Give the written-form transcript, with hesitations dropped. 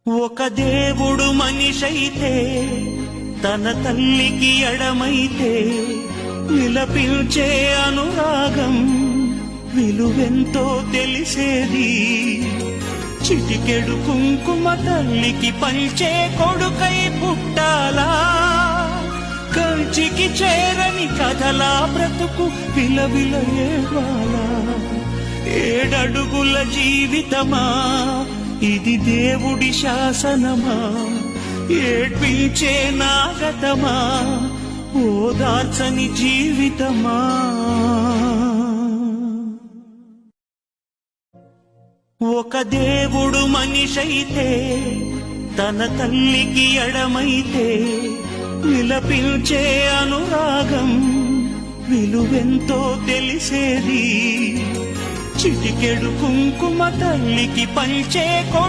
ఒక దేవుడు మనిషైతే తన తల్లికి ఎడమైతే విలపించే అనురాగం విలువెంతో తెలిసేది. చిటికెడు కుంకుమ తల్లికి పంచే కొడుకై పుట్టాలా, కంచికి చేరని కథలా బ్రతుకు విలవిల ఏడ్వాలా. 7 అడుగుల జీవితమా ఇది దేవుడి శాసనమా, ఏడ్పించే నాగతమా ఓదార్చని జీవితమా. ఒక దేవుడు మనిషైతే తన తల్లికి ఎడమైతే విలపించే అనురాగం విలువెంతో తెలిసేది. చిటికెడు కుంకుమ తల్లికి పంచే కొడు